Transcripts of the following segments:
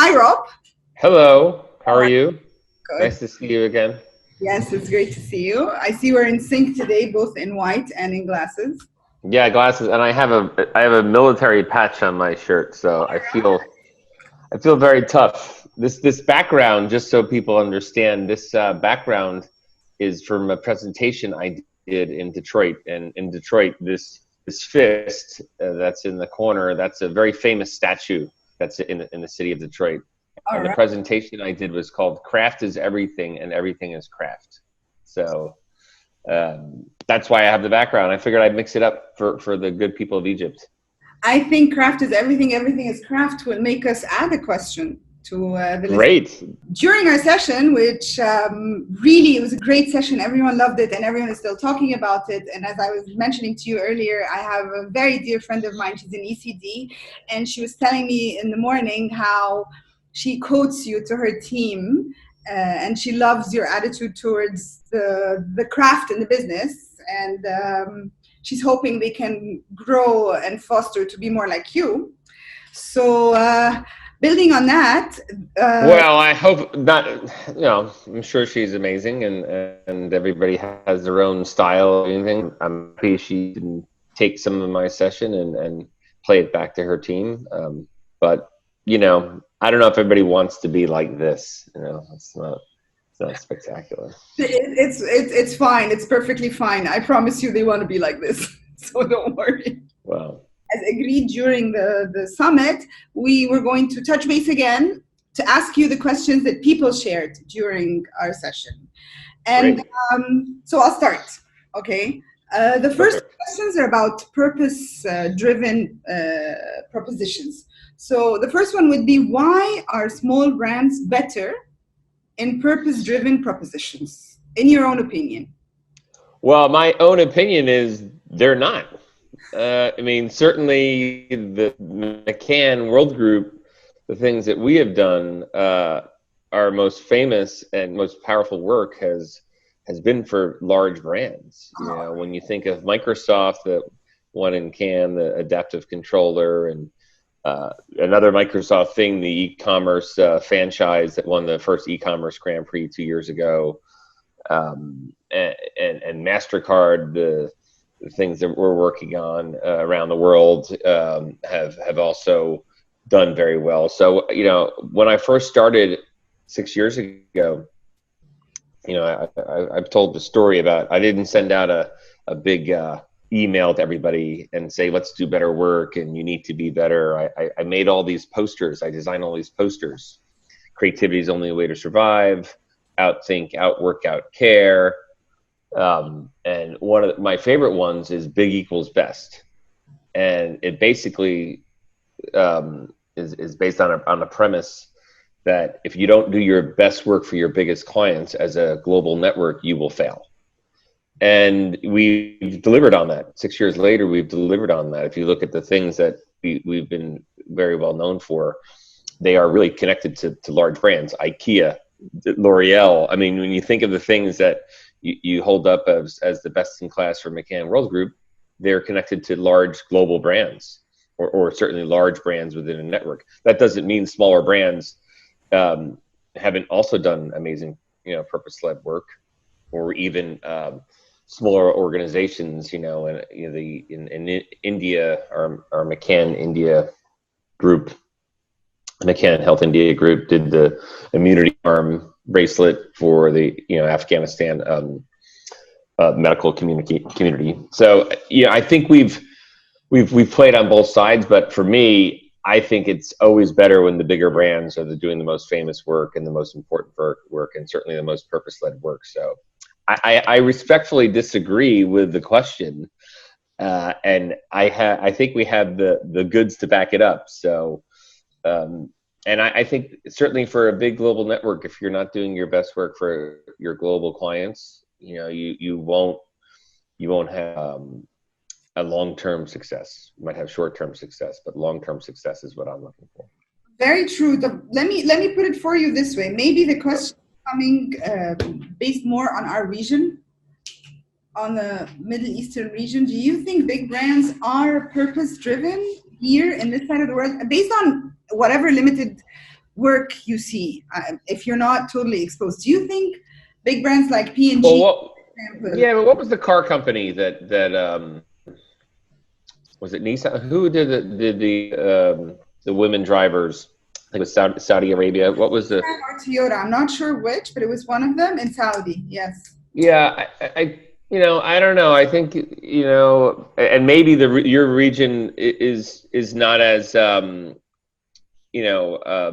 Hi, Rob. Hello, how How are are you? you? Good. Nice to see you again. Yes, it's great to see you. I see we're in sync today, both in white and in glasses. Yeah, glasses, and I have a military patch on my shirt, so I feel very tough. This background, just so people understand, this background is from a presentation I did in Detroit, and in Detroit, this fist that's in the corner, that's a very famous statue that's in the city of Detroit. All And the right. presentation I did was called "Craft is Everything, and Everything is Craft." So that's why I have the background. I figured I'd mix it up for the good people of Egypt. I think craft is everything, everything is craft will make us add a question to the list. Great. During our session, which really it was a great session, everyone loved it and everyone is still talking about it. And as I was mentioning to you earlier, I have a very dear friend of mine, she's in ECD, and she was telling me in the morning how she quotes you to her team, and she loves your attitude towards the craft and the business. And she's hoping they can grow and foster to be more like you. So, building on that, uh, Well, I hope not. I'm sure she's amazing, and everybody has their own style. Or anything. I'm happy she can take some of my session and play it back to her team. But I don't know if everybody wants to be like this. It's not spectacular. it's fine. It's perfectly fine. I promise you, they want to be like this. So don't worry. Well, As agreed during the summit, we were going to touch base again to ask you the questions that people shared during our session. And great. so I'll start. Okay. The first Okay. questions are about purpose driven propositions. So the first one would be, why are small brands better in purpose driven propositions, in your own opinion? Well, my own opinion is they're not. I mean, certainly the McCann Worldgroup, the things that we have done, our most famous and most powerful work has been for large brands. When you think of Microsoft, the one in Cannes, the adaptive controller, and another Microsoft thing, the e-commerce franchise that won the first e-commerce Grand Prix 2 years ago, and MasterCard, the things that we're working on around the world have also done very well. So when I first started 6 years ago, I've told the story about I didn't send out a big email to everybody and say let's do better work and you need to be better. I made all these posters. I designed all these posters. Creativity is the only way to survive. Outthink, outwork, outcare. And one of my favorite ones is big equals best, and it basically is based on a premise that if you don't do your best work for your biggest clients as a global network, you will fail. And we've delivered on that. 6 years later, we've delivered on that. If you look at the things that we've been very well known for, they are really connected to large brands, IKEA, L'Oreal. I mean, when you think of the things that you hold up as the best in class for McCann Worldgroup, they're connected to large global brands, or certainly large brands within a network. That doesn't mean smaller brands haven't also done amazing, purpose-led work, or even smaller organizations. In India, our McCann India group, McCann Health India group, did the immunity arm bracelet for the Afghanistan medical community. So I think we've played on both sides, but for me, I think it's always better when the bigger brands are doing the most famous work and the most important work, and certainly the most purpose-led work. So I respectfully disagree with the question, and I think we have the goods to back it up. So. And I think certainly for a big global network, if you're not doing your best work for your global clients, you won't have a long-term success. You might have short-term success, but long-term success is what I'm looking for. Very true. Let me put it for you this way. Maybe the question coming based more on our region, on the Middle Eastern region. Do you think big brands are purpose driven here in this side of the world, based on whatever limited work you see if you're not totally exposed? Do you think big brands like Well, P&G, what? for example, Yeah, but what was the car company that was it Nissan? Who did the women drivers? I think it was Saudi Arabia. What was the? or Toyota? I'm not sure which, but it was one of them in Saudi. Yes. Yeah, I don't know. I think, and maybe your region is not as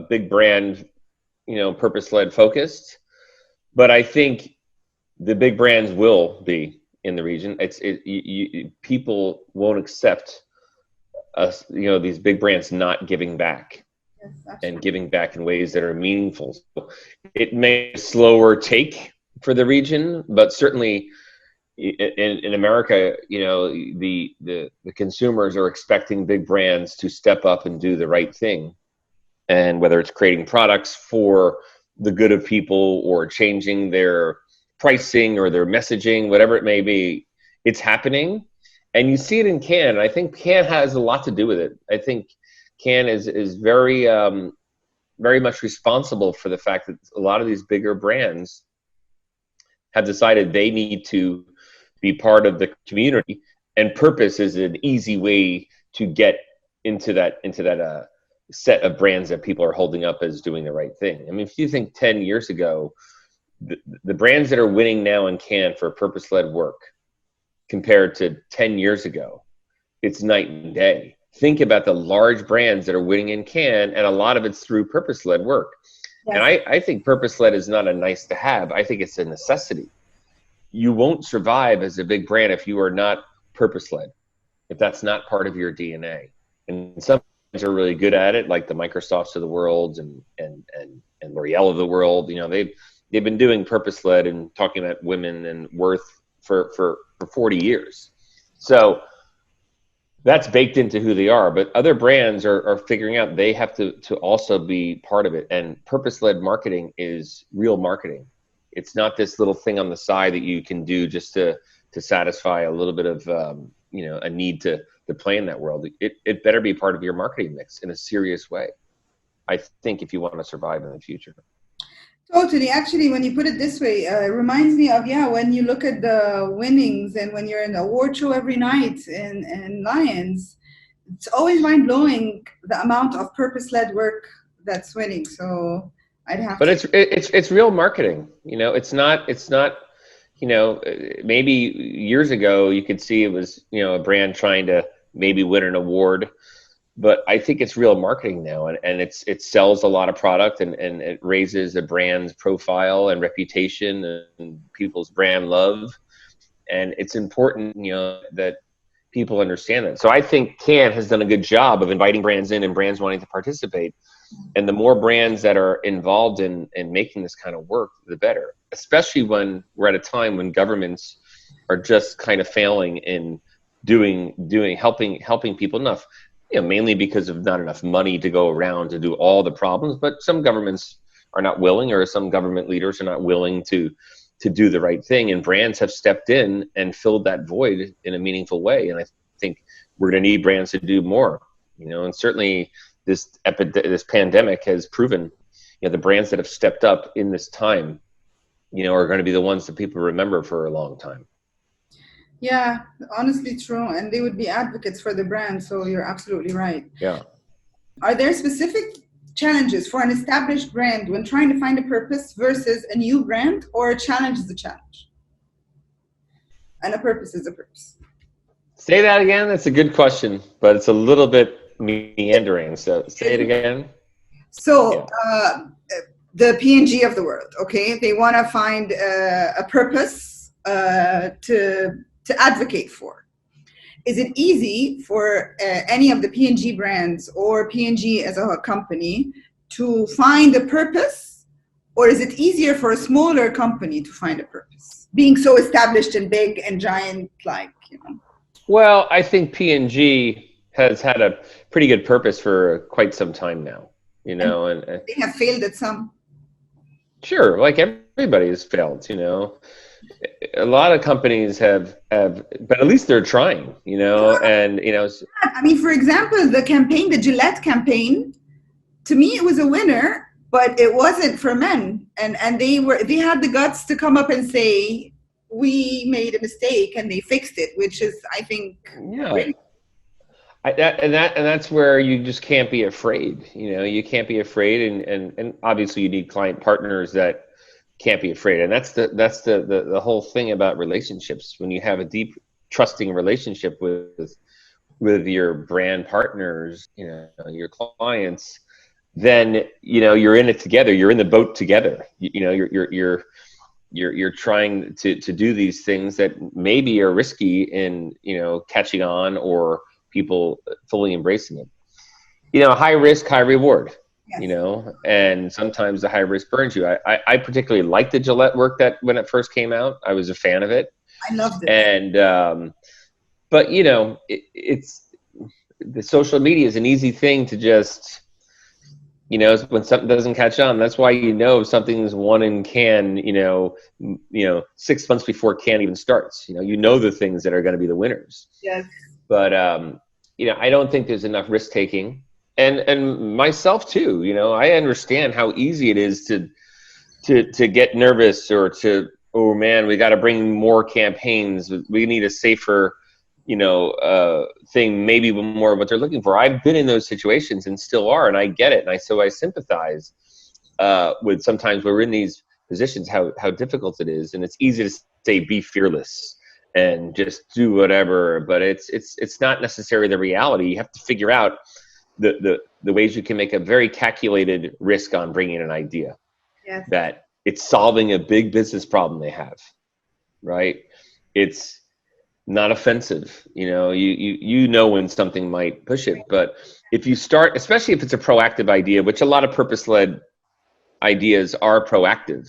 big brand, purpose-led focused, but I think the big brands will be in the region. People won't accept us, these big brands not giving back Yes, and absolutely. giving back in ways that are meaningful. So it may be a slower take for the region, but certainly in America, the consumers are expecting big brands to step up and do the right thing. And whether it's creating products for the good of people or changing their pricing or their messaging, whatever it may be, it's happening. And you see it in Cannes. I think Cannes has a lot to do with it. I think Cannes is very, very much responsible for the fact that a lot of these bigger brands have decided they need to be part of the community, and purpose is an easy way to get into that set of brands that people are holding up as doing the right thing. I mean, if you think 10 years ago, the brands that are winning now in Cannes for purpose-led work compared to 10 years ago, it's night and day. Think about the large brands that are winning in Cannes, and a lot of it's through purpose-led work. And Yes. I think purpose-led is not a nice to have. I think it's a necessity. You won't survive as a big brand if you are not purpose-led, if that's not part of your DNA. And some brands are really good at it, like the Microsofts of the world and L'Oreal of the world. They've been doing purpose-led and talking about women and worth for 40 years. So that's baked into who they are. But other brands are figuring out they have to also be part of it. And purpose-led marketing is real marketing. It's not this little thing on the side that you can do just to satisfy a little bit of a need to play in that world. It better be part of your marketing mix in a serious way, I think, if you want to survive in the future. Totally. Actually, when you put it this way, it reminds me of, when you look at the winnings and when you're in the award show every night in Lions, it's always mind blowing the amount of purpose-led work that's winning. So I'd have But to. it's real marketing. It's not. Maybe years ago you could see it was a brand trying to maybe win an award, but I think it's real marketing now, and it sells a lot of product and it raises a brand's profile and reputation and people's brand love, and it's important that people understand that. So I think Cannes has done a good job of inviting brands in and brands wanting to participate. And the more brands that are involved in making this kind of work, the better, especially when we're at a time when governments are just kind of failing in helping people enough, mainly because of not enough money to go around to do all the problems. But some governments are not willing, or some government leaders are not willing to do the right thing. And brands have stepped in and filled that void in a meaningful way. And I think we're going to need brands to do more, and certainly this pandemic has proven, the brands that have stepped up in this time, are going to be the ones that people remember for a long time. Yeah, honestly true. And they would be advocates for the brand. So you're absolutely right. Yeah. Are there specific challenges for an established brand when trying to find a purpose versus a new brand, or a challenge is a challenge and a purpose is a purpose? Say that again. That's a good question, but it's a little bit meandering. So say it again. So the P&G of the world, okay, they want to find a purpose to advocate for. Is it easy for any of the P&G brands or P&G as a company to find a purpose, or is it easier for a smaller company to find a purpose, being so established and big and giant, Well, I think P&G has had a pretty good purpose for quite some time now, and they have failed at some. Sure, like everybody has failed, A lot of companies have, but at least they're trying, and I mean, for example, the Gillette campaign, to me, it was a winner but it wasn't for men. And they had the guts to come up and say, we made a mistake, and they fixed it, which is, I think, Yeah. really. And that's where you just can't be afraid. You can't be afraid, and obviously you need client partners that can't be afraid. And that's the whole thing about relationships. When you have a deep, trusting relationship with your brand partners, your clients, then you're in it together. You're in the boat together. You're trying to do these things that maybe are risky in catching on, or people fully embracing it. High risk, high reward. Yes, And sometimes the high risk burns you. I particularly liked the Gillette work that when it first came out. I was a fan of it. I loved it. And but it's the social media is an easy thing to just when something doesn't catch on. That's why something's one in can 6 months before can even starts. The things that are going to be the winners. Yes. But I don't think there's enough risk taking, and myself too. I understand how easy it is to get nervous, or to, oh man, we got to bring more campaigns. We need a safer thing, maybe more of what they're looking for. I've been in those situations and still are, and I get it. And so I sympathize with sometimes we're in these positions, how difficult it is. And it's easy to say, be fearless and just do whatever, but it's not necessarily the reality. You have to figure out the ways you can make a very calculated risk on bringing an idea. Yes. That it's solving a big business problem they have, right? It's not offensive. You know when something might push it. But if you start, especially if it's a proactive idea, which a lot of purpose-led ideas are proactive,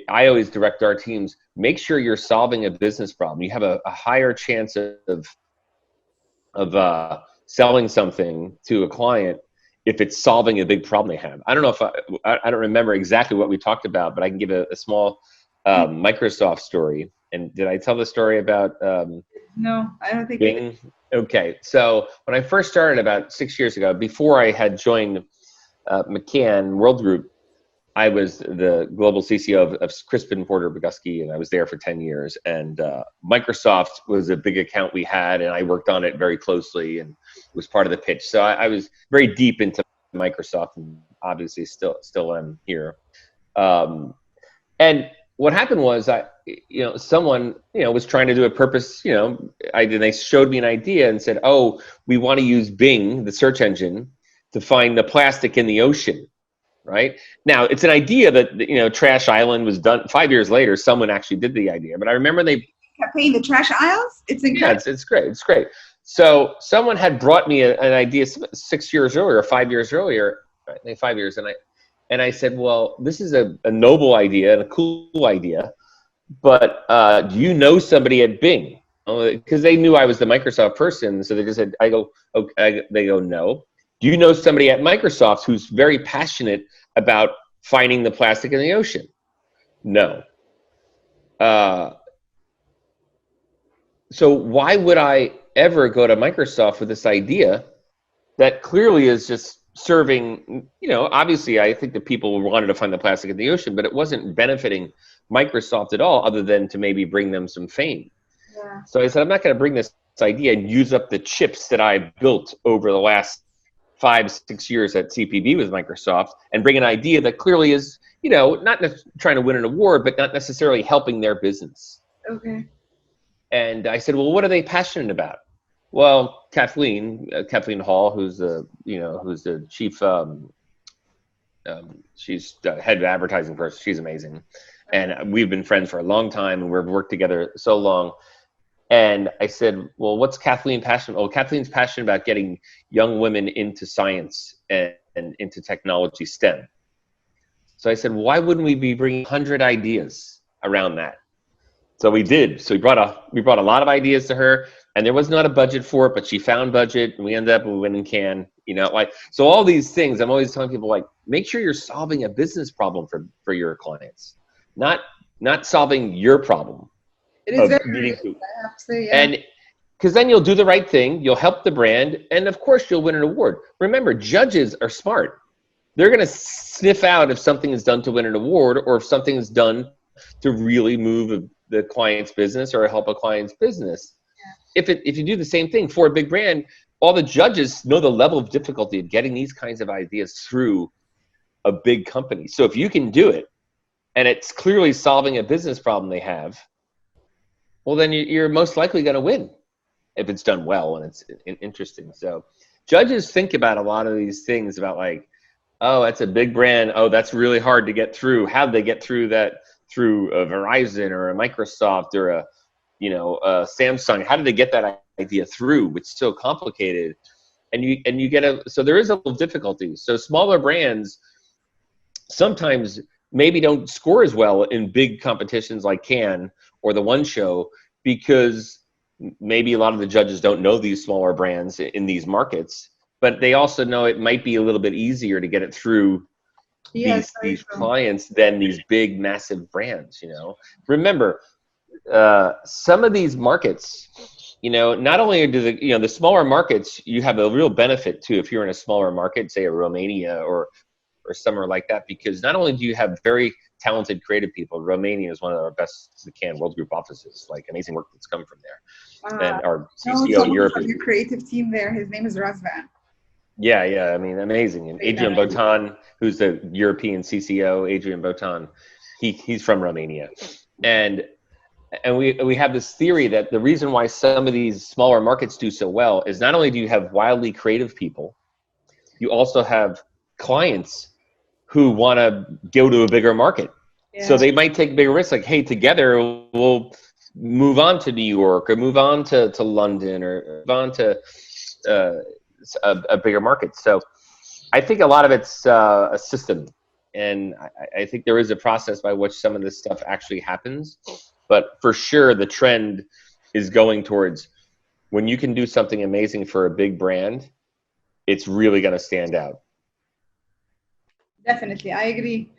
I always direct our teams, make sure you're solving a business problem. You have a higher chance of selling something to a client if it's solving a big problem they have. I don't know if I don't remember exactly what we talked about, but I can give a small Microsoft story. And did I tell the story about No, I don't think Bing? Okay, so when I first started about 6 years ago, before I had joined McCann Worldgroup, I was the global CCO of Crispin Porter Bogusky, and I was there for 10 years. And Microsoft was a big account we had, and I worked on it very closely and was part of the pitch. So I was very deep into Microsoft, and obviously still am here. And what happened was, someone, was trying to do a purpose, they showed me an idea and said, oh, we want to use Bing, the search engine, to find the plastic in the ocean. Right now, it's an idea that, Trash Island was done 5 years later. Someone actually did the idea, but I remember they kept paying the trash aisles. It's incredible. Yeah, it's great. It's great. So someone had brought me an idea 6 years earlier, 5 years earlier, I think 5 years, and I said, well, this is a noble idea and a cool idea, but do you know somebody at Bing? Because they knew I was the Microsoft person, so they just said, they go, no. Do you know somebody at Microsoft who's very passionate about finding the plastic in the ocean? No. So why would I ever go to Microsoft with this idea that clearly is just serving, obviously I think that people wanted to find the plastic in the ocean, but it wasn't benefiting Microsoft at all, other than to maybe bring them some fame. Yeah. So I said, I'm not going to bring this idea and use up the chips that I built over the last 5-6 years at CPB with Microsoft and bring an idea that clearly is, not trying to win an award, but not necessarily helping their business. Okay. And I said, well, what are they passionate about? Well, Kathleen Hall, who's the chief, she's the head of advertising person. She's amazing. And we've been friends for a long time, and we've worked together so long. And I said, well, what's Kathleen passionate? Oh, Kathleen's passionate about getting young women into science and into technology, STEM. So I said, why wouldn't we be bringing 100 ideas around that? So we did. So we brought a lot of ideas to her, and there was not a budget for it, but she found budget, and we ended up winning Cannes. So all these things, I'm always telling people, make sure you're solving a business problem for your clients, not solving your problem. It is very, I have to say, yeah. because then you'll do the right thing, you'll help the brand, and of course you'll win an award. Remember, judges are smart. They're going to sniff out if something is done to win an award or if something is done to really move the client's business or help a client's business. If you do the same thing for a big brand, all the judges know the level of difficulty of getting these kinds of ideas through a big company. So if you can do it and it's clearly solving a business problem they have, well, then you're most likely going to win if it's done well and it's interesting. So judges think about a lot of these things about like, oh, that's a big brand. Oh, that's really hard to get through. How'd they get through that through a Verizon or a Microsoft or a Samsung? How did they get that idea through? It's so complicated. And you get so there is a little difficulty. So smaller brands sometimes maybe don't score as well in big competitions like Cannes or the One Show because maybe a lot of the judges don't know these smaller brands in these markets, but they also know it might be a little bit easier to get it through these clients than these big, massive brands, Remember, some of these markets, not only do the smaller markets, you have a real benefit too if you're in a smaller market, say a Romania or somewhere like that, because not only do you have very talented creative people, Romania is one of our best McCann Worldgroup offices, like amazing work that's come from there. And our CCO Europe. Your creative team there, his name is Razvan. Yeah, I mean, amazing. And Adrian Botan, who's the European CCO, Adrian Botan, he's from Romania. And we have this theory that the reason why some of these smaller markets do so well is not only do you have wildly creative people, you also have clients who want to go to a bigger market. Yeah. So they might take bigger risks, like, hey, together we'll move on to New York or move on to London or move on to a bigger market. So I think a lot of it's a system. And I think there is a process by which some of this stuff actually happens. But for sure, the trend is going towards when you can do something amazing for a big brand, it's really going to stand out. Definitely, I agree.